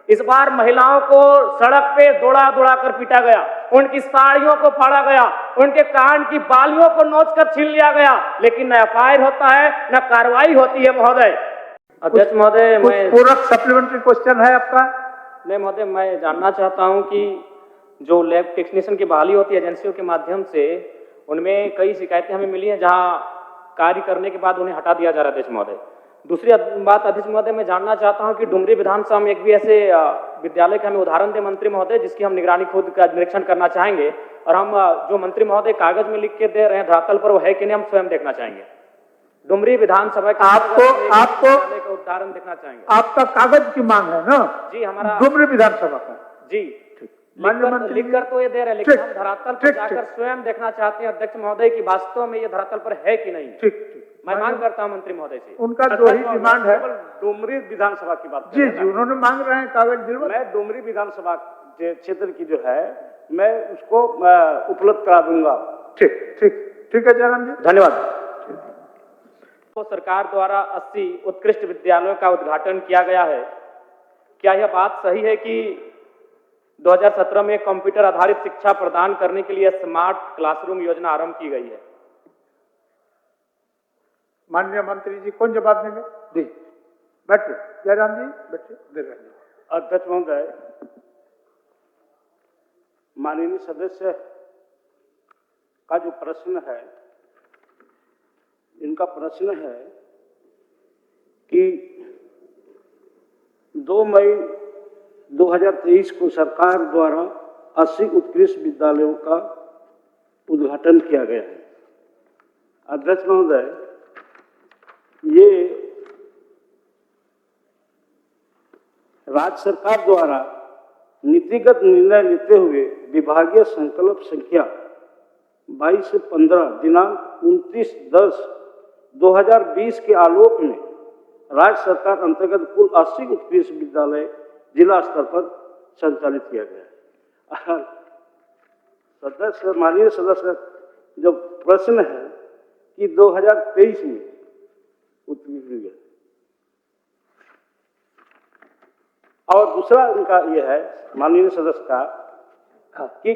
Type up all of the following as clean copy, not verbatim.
इस बार महिलाओं को सड़क पे दौड़ा दौड़ा कर पीटा गया, उनकी साड़ियों को फाड़ा गया, उनके कान की बालियों को नोच कर छीन लिया गया, लेकिन न एफआईआर होता है न कार्रवाई होती है। महोदय, अध्यक्ष महोदय, मैं पूरक सप्लीमेंट्री क्वेश्चन है आपका? नहीं महोदय, मैं जानना चाहता हूं कि जो लैब टेक्नीशियन की बहाली होती है एजेंसियों के माध्यम से, उनमें कई शिकायतें हमें मिली हैं जहां कार्य करने के बाद उन्हें हटा दिया जा रहा है। अध्यक्ष महोदय, दूसरी बात अध्यक्ष महोदय, मैं जानना चाहता हूं कि डुमरी विधानसभा में एक भी ऐसे विद्यालय का हमें उदाहरण दे मंत्री महोदय, जिसकी हम निगरानी खुद का निरीक्षण करना चाहेंगे, और हम जो मंत्री महोदय कागज में लिख के दे रहे हैं धरातल पर वो है कि नहीं, हम स्वयं देखना चाहेंगे। डुमरी विधानसभा का आपको उदाहरण देखना चाहेंगे। आपका कागज की मांग है ना? जी, हमारा डुमरी विधानसभा का। जी, लिख कर तो ये दे रहे हैं, लेकिन हम धरातल पर जाकर स्वयं देखना चाहते हैं अध्यक्ष महोदय की वास्तव में ये धरातल पर है कि नहीं। ठीक, मैं मांग करता हूं मंत्री महोदय से। उनका जो ही डिमांड है। डुमरी विधानसभा की बात जी जी, उन्होंने मांग रहे हैं कागज दिलवा। मैं डुमरी विधानसभा क्षेत्र की जो है मैं उसको उपलब्ध करा दूंगा। ठीक ठीक ठीक है जयराम जी, धन्यवाद। तो सरकार द्वारा 80 उत्कृष्ट विद्यालयों का उद्घाटन किया गया है। क्या यह बात सही है कि 2017 में कंप्यूटर आधारित शिक्षा प्रदान करने के लिए स्मार्ट क्लासरूम योजना आरंभ की गई है? माननीय मंत्री जी कौन जवाब देंगे? जी बैठिए जयराम जी, बैठिए। दे रहे हैं अध्यक्ष महोदय, माननीय सदस्य का जो प्रश्न है, इनका प्रश्न है कि 2 मई 2023 को सरकार द्वारा 80 उत्कृष्ट विद्यालयों का उद्घाटन किया गया है। अध्यक्ष महोदय, ये राज्य सरकार द्वारा नीतिगत निर्णय लेते हुए विभागीय संकल्प संख्या 22 से 15 दिनांक 29/10/2020 के आलोक में राज्य सरकार अंतर्गत कुल 80 उत्कृष्ट विद्यालय जिला स्तर पर संचालित किया गया है। सदस्य, माननीय सदस्य, जो प्रश्न है कि 2023 में उत्कृष्ट, और दूसरा इनका यह है माननीय सदस्य का कि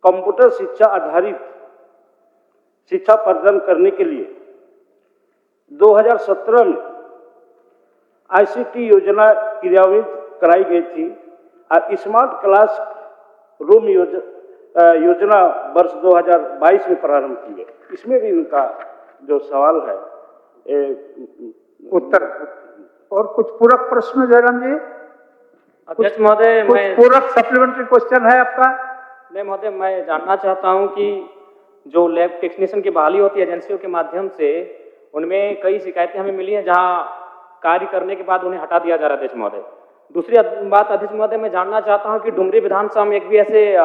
कंप्यूटर शिक्षा आधारित शिक्षा प्रदान करने के लिए 2017 में आईसीटी योजना क्रियान्वित कराई गई थी और स्मार्ट क्लास रूम योजना वर्ष 2022 में प्रारंभ की गई। इसमें भी इनका जो सवाल है उत्तर। और कुछ पूरक प्रश्न जयराम जी? अध्यक्ष महोदय, मैं पूरक सप्लीमेंट्री क्वेश्चन है आपका? नहीं महोदय, मैं जानना चाहता हूं कि जो लैब टेक्नीशियन की बहाली होती है एजेंसियों के माध्यम से, उनमें कई शिकायतें हमें मिली हैं जहां कार्य करने के बाद उन्हें हटा दिया जा रहा है। अध्यक्ष महोदय, दूसरी बात अध्यक्ष महोदय, मैं जानना चाहता हूं कि डुमरी विधानसभा में एक भी ऐसे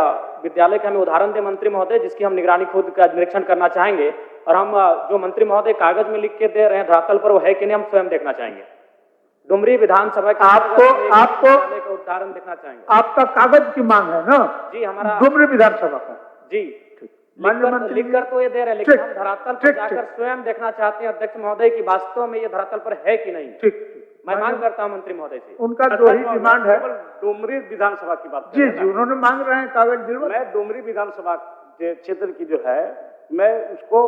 विद्यालय का हमें उदाहरण दे मंत्री महोदय, जिसकी हम निगरानी खुद का निरीक्षण करना चाहेंगे, और हम जो मंत्री महोदय कागज में लिख के दे रहे हैं धरातल पर वो है कि नहीं, हम स्वयं देखना चाहेंगे। डुमरी विधानसभा का आपको उदाहरण देखना चाहेंगे। आपका कागज की मांग है ना? जी, हमारा डुमरी विधानसभा का। जी, लिख कर तो ये दे रहे हैं, लेकिन हम धरातल पर जाकर स्वयं देखना चाहते हैं अध्यक्ष महोदय की वास्तव में ये धरातल पर है कि नहीं। ठीक, मैं मांग करता हूं मंत्री महोदय से। उनका जो ही डिमांड है। डुमरी विधानसभा की बात जी जी, उन्होंने मांग रहे हैं कागज दिलवा। मैं डुमरी विधानसभा क्षेत्र की जो है मैं उसको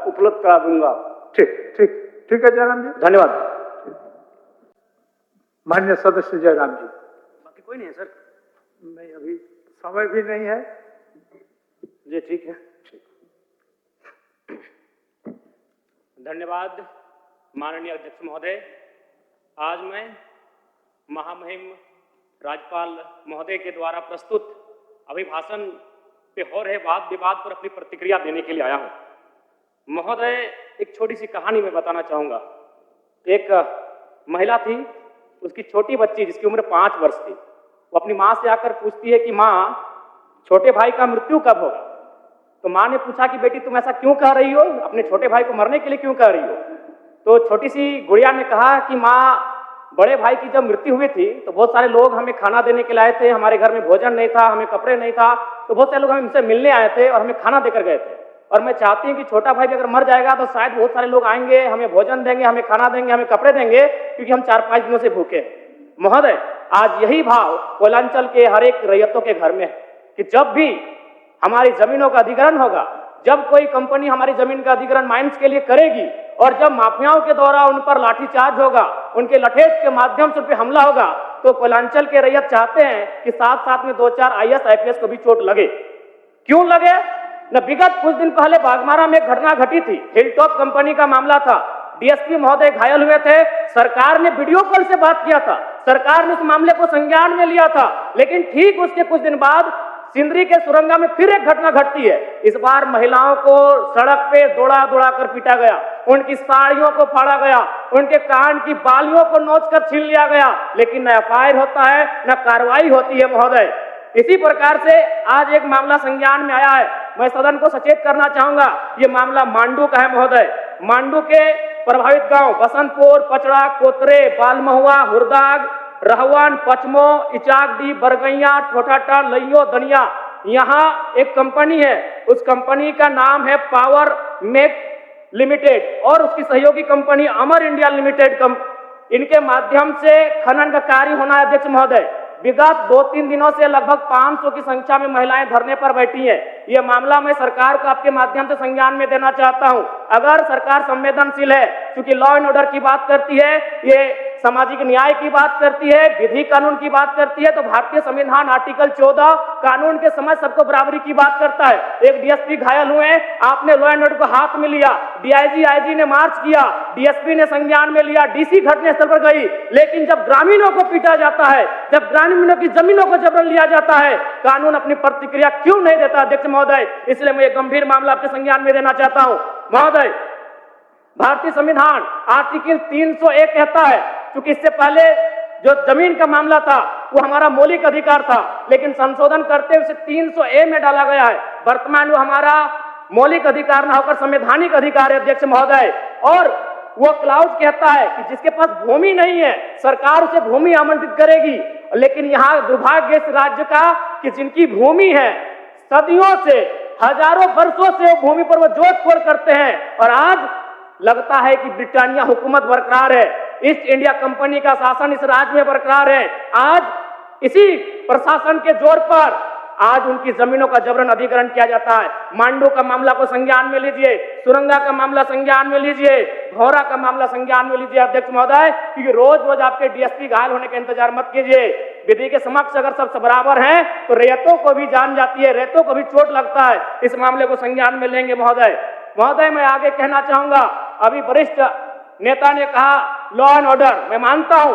उपलब्ध करा दूंगा। ठीक ठीक ठीक है जयराम जी, धन्यवाद। माननीय सदस्य जयराम जी। बाकी कोई नहीं है सर? नहीं, अभी समय भी नहीं है जी, ठीक है। धन्यवाद माननीय अध्यक्ष महोदय। आज मैं महामहिम राज्यपाल महोदय के द्वारा प्रस्तुत अभिभाषण पे हो रहे वाद विवाद पर अपनी प्रतिक्रिया देने के लिए आया हूं। महोदय, एक छोटी सी कहानी मैं बताना चाहूंगा। एक महिला थी, उसकी छोटी बच्ची जिसकी उम्र 5 वर्ष थी, वो अपनी माँ से आकर पूछती है कि माँ, छोटे भाई का मृत्यु कब होगा? तो माँ ने पूछा कि बेटी तुम ऐसा क्यों कह रही हो, अपने छोटे भाई को मरने के लिए क्यों कह रही हो? तो छोटी सी गुड़िया ने कहा कि माँ, बड़े भाई की जब मृत्यु हुई थी तो बहुत सारे लोग हमें खाना देने के लिए आए थे, हमारे घर में भोजन नहीं था, हमें कपड़े नहीं था, तो बहुत सारे लोग हमसे मिलने आए थे और हमें खाना देकर गए थे, और मैं चाहती हूँ कि छोटा भाई भी अगर मर जाएगा तो शायद बहुत सारे लोग आएंगे, हमें भोजन देंगे, हमें खाना देंगे, हमें कपड़े देंगे, क्योंकि हम 4-5 दिनों से भूखे हैं। महोदय, आज यही भाव कोयलांचल के हर एक रैयतों के घर में है कि जब भी हमारी जमीनों का अधिग्रहण होगा, जब कोई कंपनी हमारी जमीन का अधिग्रहण माइंस के लिए करेगी और जब माफियाओं के द्वारा उन पर लाठीचार्ज होगा, उनके लठेज के माध्यम से उन पर हमला होगा, तो कोयलांचल के रैयत चाहते हैं कि साथ साथ में 2-4 IAS IPS को भी चोट लगे। क्यों लगे? न विगत कुछ दिन पहले बागमारा में एक घटना घटी थी, हिलटॉप कंपनी का मामला था, DSP महोदय घायल हुए थे। सरकार ने वीडियो कॉल से बात किया था, सरकार ने उस मामले को संज्ञान में लिया था, लेकिन ठीक उसके कुछ दिन बाद सिंदरी के सुरंगा में फिर एक घटना घटती है। इस बार महिलाओं को सड़क पे दौड़ा दौड़ा कर पीटा गया, उनकी साड़ियों को फाड़ा गया, उनके कान की बालियों को नोचकर छीन लिया गया, लेकिन न FIR होता है न कार्रवाई होती है महोदय। इसी प्रकार से आज एक मामला संज्ञान में आया है। मैं सदन को सचेत करना चाहूंगा, ये मामला मांडू का है महोदय। मांडू के प्रभावित गांव बसंतपुर, पचड़ा, कोतरे, बालमहुआ, हुरदाग, रहवान, पचमो, इचाकडी, बरगैया, ठोठाटा, लइयो, दनिया, यहाँ एक कंपनी है, उस कंपनी का नाम है पावर मेक लिमिटेड और उसकी सहयोगी कंपनी अमर इंडिया लिमिटेड। इनके माध्यम से खनन का कार्य होना है अध्यक्ष महोदय। विगत 2-3 दिनों से लगभग 500 की संख्या में महिलाएं धरने पर बैठी हैं। यह मामला मैं सरकार को आपके माध्यम से संज्ञान में देना चाहता हूं। अगर सरकार संवेदनशील है, क्योंकि लॉ एंड ऑर्डर की बात करती है, ये सामाजिक न्याय की बात करती है, विधि कानून की बात करती है, तो भारतीय संविधान आर्टिकल 14 कानून के समझ सबको बराबरी की बात करता है। एक DSP घायल हुए, आपने लॉ एंड ऑर्डर को हाथ में लिया, DIG IG ने मार्च किया, DSP ने संज्ञान में लिया, DC घटनास्थल पर गई, लेकिन जब ग्रामीणों को पीटा जाता है, जब ग्रामीणों की जमीनों को जबरन लिया जाता है, कानून अपनी प्रतिक्रिया क्यों नहीं देता अध्यक्ष महोदय? इसलिए मैं एक गंभीर मामला आपके संज्ञान में देना चाहता हूं महोदय। भारतीय संविधान आर्टिकल 301 कहता है, क्योंकि इससे पहले जो जमीन का मामला था वो हमारा मौलिक अधिकार था, लेकिन संशोधन करते हुए 300A में डाला गया है। वर्तमान वो हमारा मौलिक अधिकार न होकर संवैधानिक अधिकार है अध्यक्ष महोदय। और वो क्लाउज कहता है कि जिसके पास भूमि नहीं है सरकार उसे भूमि आवंटित करेगी, लेकिन यहाँ दुर्भाग्य इस राज्य का कि जिनकी भूमि है सदियों से, हजारों वर्षों से वो भूमि पर वो जोत खोड़ करते हैं, और आज लगता है कि ब्रिटानिया हुकूमत बरकरार है, ईस्ट इंडिया कंपनी का शासन इस राज्य में बरकरार है। आज इसी प्रशासन के जोर पर आज उनकी जमीनों का जबरन अधिग्रहण किया जाता है। मांडू का मामला को संज्ञान में लीजिए, सुरंगा का मामला संज्ञान में लीजिए, भौरा का मामला संज्ञान में लीजिए अध्यक्ष महोदय, क्योंकि रोज रोज आपके DSP घायल होने का इंतजार मत कीजिए। विधि के समक्ष अगर सब बराबर हैं तो रैयतों को भी जान जाती है, रैयतों को भी चोट लगता है। इस मामले को संज्ञान में लेंगे महोदय। महोदय, मैं आगे कहना चाहूंगा, अभी वरिष्ठ नेता ने कहा लॉ एंड ऑर्डर, मैं मानता हूं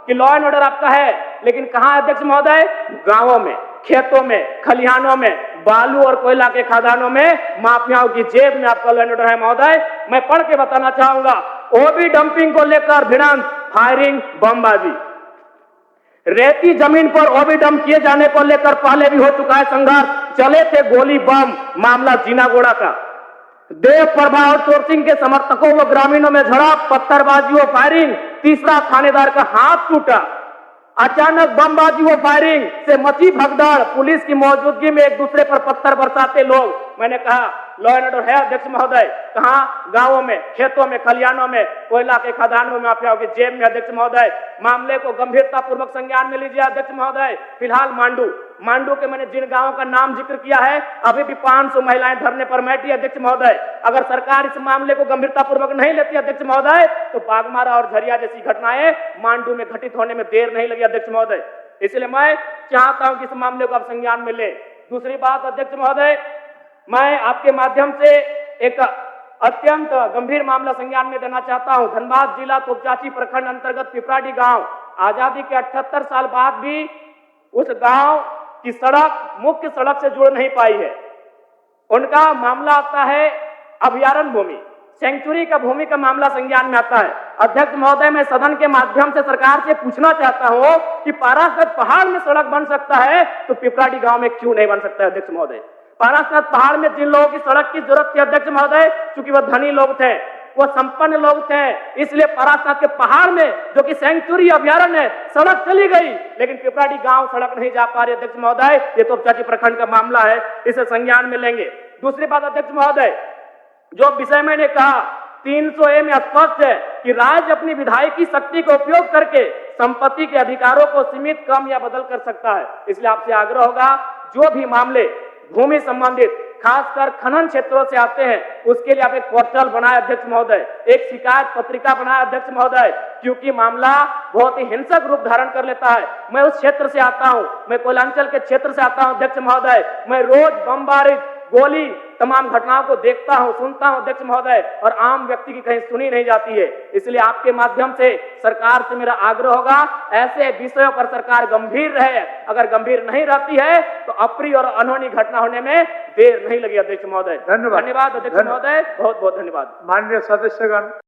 कि लॉ एंड ऑर्डर आपका है, लेकिन कहां अध्यक्ष महोदय? गांवों में, खेतों में, खलिहानों में, बालू और कोयला के खदानों में, माफियाओं की जेब में आपका लॉ एंड ऑर्डर है महोदय। मैं पढ़ के बताना चाहूंगा, ओबी डंपिंग को लेकर भिड़ंत, फायरिंग, बमबाजी, रेती जमीन पर ओबी डंप किए जाने को लेकर पहले भी हो चुका है संघर्ष, चले थे गोली बम, मामला जीनागोड़ा का। देव प्रभा आउटसोर्सिंग के समर्थकों व ग्रामीणों में झड़प, पत्थरबाजी व फायरिंग, तीसरा थानेदार का हाथ टूटा। अचानक बमबाजी व फायरिंग से मची भगदड़, पुलिस की मौजूदगी में एक दूसरे पर पत्थर बरसाते लोग। मैंने कहा लॉ एंड ऑर्डर है अध्यक्ष महोदय। कहां? गांवों में, खेतों में, खलिहानों में, कोयला के खदानों में, माफियाओं की जेब में अध्यक्ष महोदय। मामले को गंभीरता पूर्वक संज्ञान में लीजिए अध्यक्ष महोदय। फिलहाल मांडू के मैंने जिन गांवों का नाम जिक्र किया है, अभी भी 500 महिलाएं धरने पर बैठी अध्यक्ष महोदय। अगर सरकार इस मामले को गंभीरता पूर्वक नहीं लेती अध्यक्ष महोदय, तो बागमारा और झरिया जैसी घटनाएं मांडू में घटित होने में देर नहीं लगी अध्यक्ष महोदय। इसलिए मैं चाहता हूं कि इस मामले को आप संज्ञान में ले। दूसरी बात अध्यक्ष महोदय, मैं आपके माध्यम से एक अत्यंत गंभीर मामला संज्ञान में देना चाहता हूं। धनबाद जिला तोपचाची प्रखंड अंतर्गत पिपराडी गांव, आजादी के 78 साल बाद भी उस गांव की सड़क मुख्य सड़क से जुड़ नहीं पाई है। उनका मामला आता है अभयारण्य भूमि, सेंचुरी का भूमि का मामला संज्ञान में आता है। अध्यक्ष महोदय, मैं सदन के माध्यम से सरकार से पूछना चाहता हूं कि पारासत पहाड़ में सड़क बन सकता है तो पिपराडी गांव में क्यों नहीं बन सकता है अध्यक्ष महोदय? पारासत पहाड़ में जिन लोगों की सड़क की जरूरत थी अध्यक्ष महोदय, क्योंकि वह धनी लोग थे, वो संपन्न लोग थे, इसलिए पारासत के पहाड़ में जो कि सेंचुरी अभयारण्य है सड़क चली गई, लेकिन पिपराडी गांव सड़क नहीं जा पा रही अध्यक्ष महोदय। ये तोपचाची प्रखंड का मामला है, इसे संज्ञान में लेंगे। दूसरी बात अध्यक्ष महोदय, जो विषय मैंने कहा 300A में स्पष्ट है कि राज्य अपनी विधायकी शक्ति का उपयोग करके संपत्ति के अधिकारों को सीमित, कम या बदल कर सकता है। इसलिए आपसे आग्रह होगा, जो भी मामले भूमि संबंधित खासकर खनन क्षेत्रों से आते हैं, उसके लिए आप एक पोर्टल बनाए अध्यक्ष महोदय, एक शिकायत पत्रिका बनाए अध्यक्ष महोदय, क्योंकि मामला बहुत ही हिंसक रूप धारण कर लेता है। मैं उस क्षेत्र से आता हूं, मैं कोयलांचल के क्षेत्र से आता हूं अध्यक्ष महोदय, मैं रोज बमबारी, गोली, तमाम घटनाओं को देखता हूं, सुनता हूं अध्यक्ष महोदय, और आम व्यक्ति की कहीं सुनी नहीं जाती है। इसलिए आपके माध्यम से सरकार से मेरा आग्रह होगा, ऐसे विषयों पर सरकार गंभीर रहे। अगर गंभीर नहीं रहती है तो अप्रिय और अनहोनी घटना होने में देर नहीं लगी अध्यक्ष महोदय। धन्यवाद। धन्यवाद अध्यक्ष महोदय, बहुत बहुत धन्यवाद। माननीय सदस्यगण।